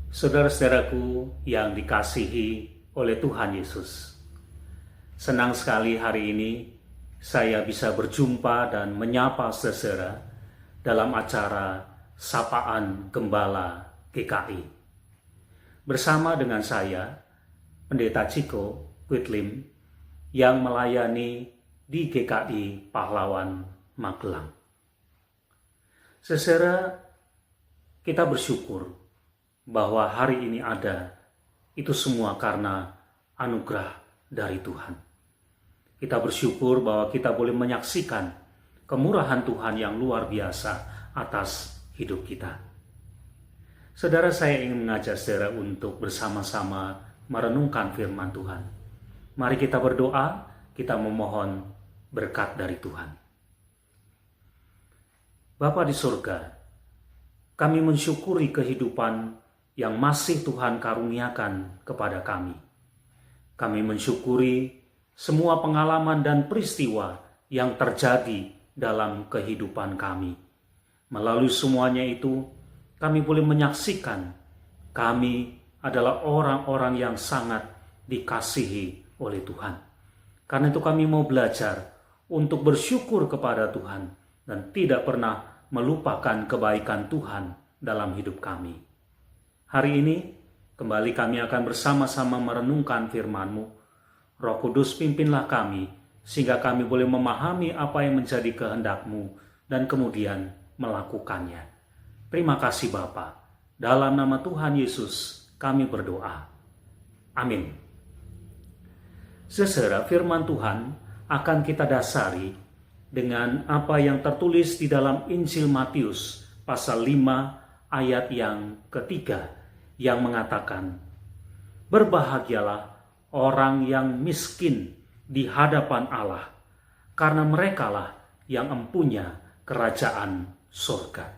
Saudara-saudaraku yang dikasihi oleh Tuhan Yesus, senang sekali hari ini saya bisa berjumpa dan menyapa saudara dalam acara Sapaan Gembala GKI. Bersama dengan saya, Pendeta Ciko Quitlim, yang melayani di GKI Pahlawan Magelang. Saudara, kita bersyukur bahwa hari ini ada, itu semua karena anugerah dari Tuhan. Kita bersyukur bahwa kita boleh menyaksikan kemurahan Tuhan yang luar biasa atas hidup kita. Saudara, saya ingin mengajak saudara untuk bersama-sama merenungkan firman Tuhan. Mari kita berdoa, kita memohon berkat dari Tuhan. Bapa di surga, kami mensyukuri kehidupan yang masih Tuhan karuniakan kepada kami. Kami mensyukuri semua pengalaman dan peristiwa yang terjadi dalam kehidupan kami. Melalui semuanya itu, kami boleh menyaksikan kami adalah orang-orang yang sangat dikasihi oleh Tuhan. Karena itu kami mau belajar untuk bersyukur kepada Tuhan dan tidak pernah melupakan kebaikan Tuhan dalam hidup kami. Hari ini kembali kami akan bersama-sama merenungkan firman-Mu. Roh Kudus, pimpinlah kami sehingga kami boleh memahami apa yang menjadi kehendak-Mu dan kemudian melakukannya. Terima kasih Bapa. Dalam nama Tuhan Yesus kami berdoa. Amin. Saudara, firman Tuhan akan kita dasari dengan apa yang tertulis di dalam Injil Matius pasal 5 ayat yang ketiga yang mengatakan, "Berbahagialah orang yang miskin di hadapan Allah, karena merekalah yang empunya kerajaan surga."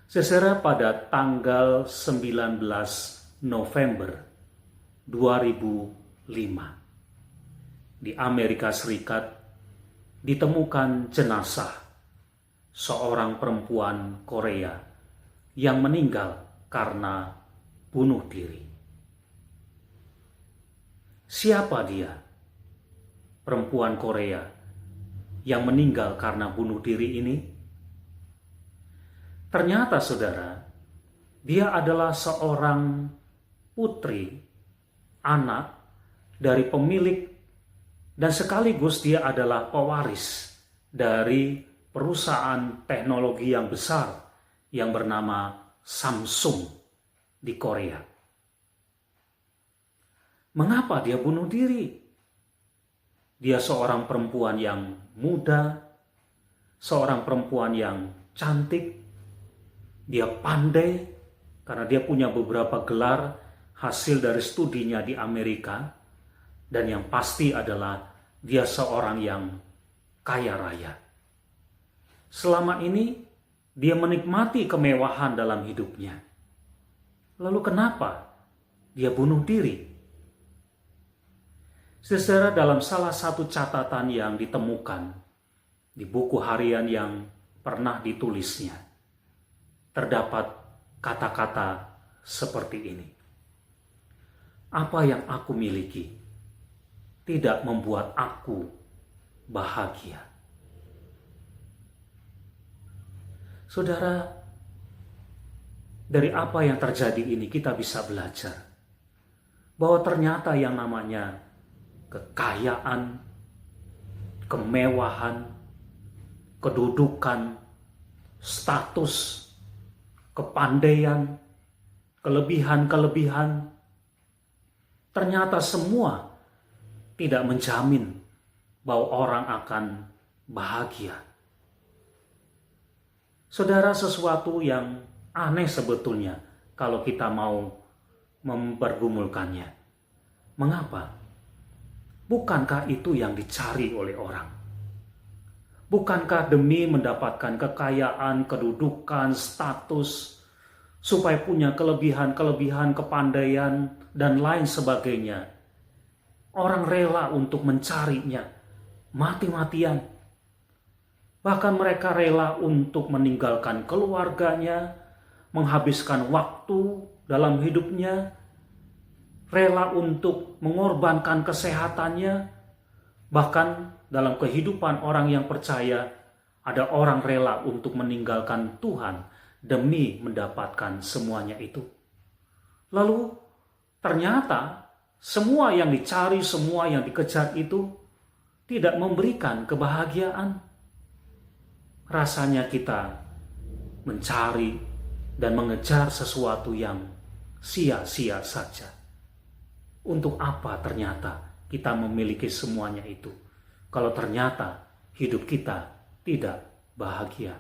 Saudara, pada tanggal 19 November 2005 di Amerika Serikat ditemukan jenazah seorang perempuan Korea yang meninggal karena bunuh diri. Siapa dia? Perempuan Korea yang meninggal karena bunuh diri ini? Ternyata saudara, dia adalah seorang putri, anak dari pemilik, dan sekaligus dia adalah pewaris dari perusahaan teknologi yang besar yang bernama Samsung di Korea. Mengapa dia bunuh diri? Dia seorang perempuan yang muda, seorang perempuan yang cantik, dia pandai karena dia punya beberapa gelar hasil dari studinya di Amerika, dan yang pasti adalah dia seorang yang kaya raya. Selama ini dia menikmati kemewahan dalam hidupnya. Lalu kenapa dia bunuh diri? Saudara, dalam salah satu catatan yang ditemukan di buku harian yang pernah ditulisnya, terdapat kata-kata seperti ini. "Apa yang aku miliki tidak membuat aku bahagia." Saudara, dari apa yang terjadi ini kita bisa belajar bahwa ternyata yang namanya kekayaan, kemewahan, kedudukan, status, kepandaian, kelebihan-kelebihan, ternyata semua tidak menjamin bahwa orang akan bahagia. Saudara, sesuatu yang aneh sebetulnya kalau kita mau mempergumulkannya. Mengapa? Bukankah itu yang dicari oleh orang? Bukankah demi mendapatkan kekayaan, kedudukan, status, supaya punya kelebihan-kelebihan, kepandaian, dan lain sebagainya, orang rela untuk mencarinya mati-matian? Bahkan mereka rela untuk meninggalkan keluarganya, menghabiskan waktu dalam hidupnya, rela untuk mengorbankan kesehatannya. Bahkan dalam kehidupan orang yang percaya, ada orang rela untuk meninggalkan Tuhan demi mendapatkan semuanya itu. Lalu ternyata semua yang dicari, semua yang dikejar itu tidak memberikan kebahagiaan. Rasanya kita mencari dan mengejar sesuatu yang sia-sia saja. Untuk apa ternyata kita memiliki semuanya itu, kalau ternyata hidup kita tidak bahagia?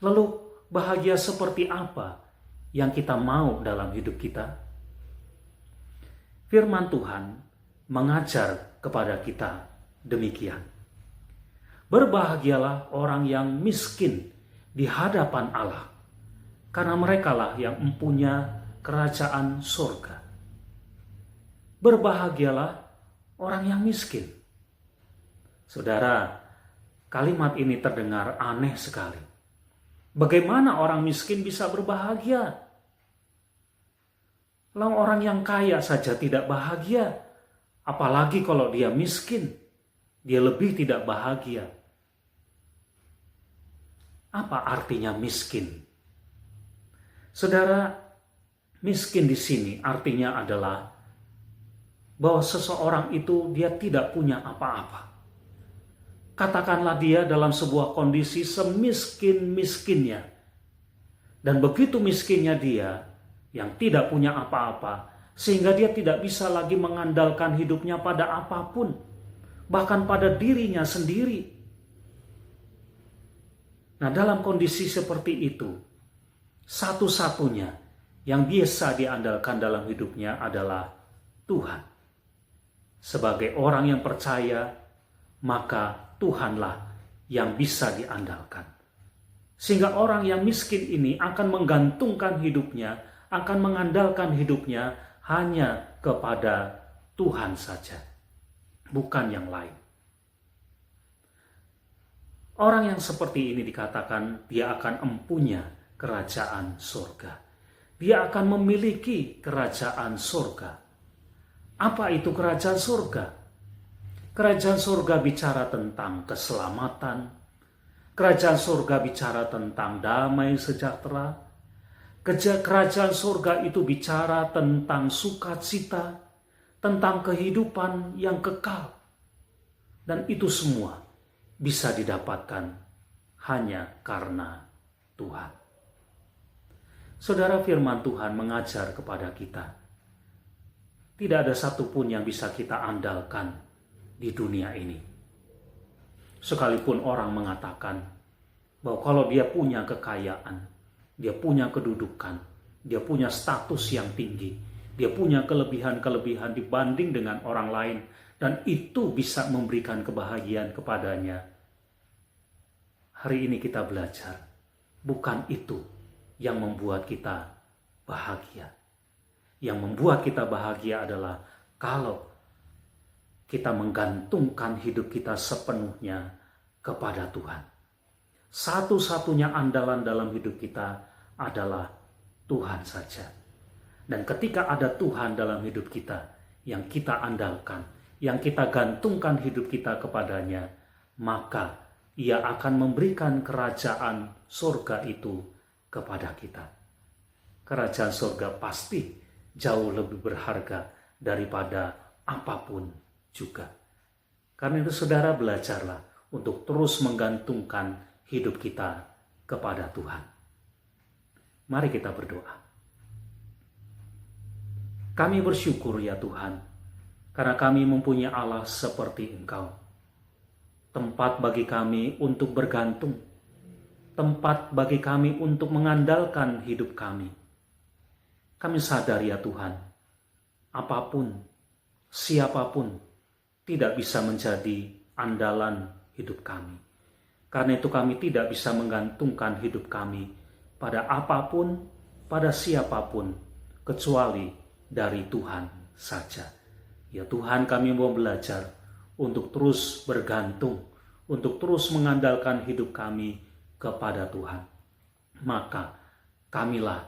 Lalu bahagia seperti apa yang kita mau dalam hidup kita? Firman Tuhan mengajar kepada kita demikian. Berbahagialah orang yang miskin di hadapan Allah, karena merekalah yang mempunyai kerajaan surga. Berbahagialah orang yang miskin. Saudara, kalimat ini terdengar aneh sekali. Bagaimana orang miskin bisa berbahagia? Lalu orang yang kaya saja tidak bahagia, apalagi kalau dia miskin, dia lebih tidak bahagia. Apa artinya miskin? Saudara, miskin di sini artinya adalah bahwa seseorang itu dia tidak punya apa-apa. Katakanlah dia dalam sebuah kondisi semiskin-miskinnya. Dan begitu miskinnya dia yang tidak punya apa-apa, sehingga dia tidak bisa lagi mengandalkan hidupnya pada apapun, bahkan pada dirinya sendiri. Nah, dalam kondisi seperti itu, satu-satunya yang bisa diandalkan dalam hidupnya adalah Tuhan. Sebagai orang yang percaya, maka Tuhanlah yang bisa diandalkan. Sehingga orang yang miskin ini akan menggantungkan hidupnya, akan mengandalkan hidupnya hanya kepada Tuhan saja, bukan yang lain. Orang yang seperti ini dikatakan dia akan mempunyai kerajaan surga. Dia akan memiliki kerajaan surga. Apa itu kerajaan surga? Kerajaan surga bicara tentang keselamatan. Kerajaan surga bicara tentang damai sejahtera. Kerajaan surga itu bicara tentang sukacita, tentang kehidupan yang kekal. Dan itu semua bisa didapatkan hanya karena Tuhan. Saudara, firman Tuhan mengajar kepada kita, tidak ada satupun yang bisa kita andalkan di dunia ini. Sekalipun orang mengatakan bahwa kalau dia punya kekayaan, dia punya kedudukan, dia punya status yang tinggi, dia punya kelebihan-kelebihan dibanding dengan orang lain, dan itu bisa memberikan kebahagiaan kepadanya. Hari ini kita belajar, bukan itu yang membuat kita bahagia. Yang membuat kita bahagia adalah kalau kita menggantungkan hidup kita sepenuhnya kepada Tuhan. Satu-satunya andalan dalam hidup kita adalah Tuhan saja. Dan ketika ada Tuhan dalam hidup kita yang kita andalkan, yang kita gantungkan hidup kita kepadanya, maka Ia akan memberikan kerajaan surga itu kepada kita. Kerajaan surga pasti jauh lebih berharga daripada apapun juga. Karena itu saudara, belajarlah untuk terus menggantungkan hidup kita kepada Tuhan. Mari kita berdoa. Kami bersyukur ya Tuhan, karena kami mempunyai Allah seperti Engkau. Tempat bagi kami untuk bergantung, tempat bagi kami untuk mengandalkan hidup kami. Kami sadar ya Tuhan, apapun, siapapun tidak bisa menjadi andalan hidup kami. Karena itu kami tidak bisa menggantungkan hidup kami pada apapun, pada siapapun, kecuali dari Tuhan saja. Ya Tuhan, kami mau belajar untuk terus bergantung, untuk terus mengandalkan hidup kami kepada Tuhan. Maka kamilah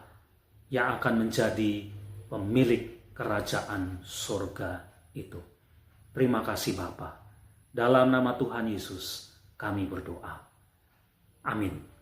yang akan menjadi pemilik kerajaan surga itu. Terima kasih Bapa. Dalam nama Tuhan Yesus kami berdoa. Amin.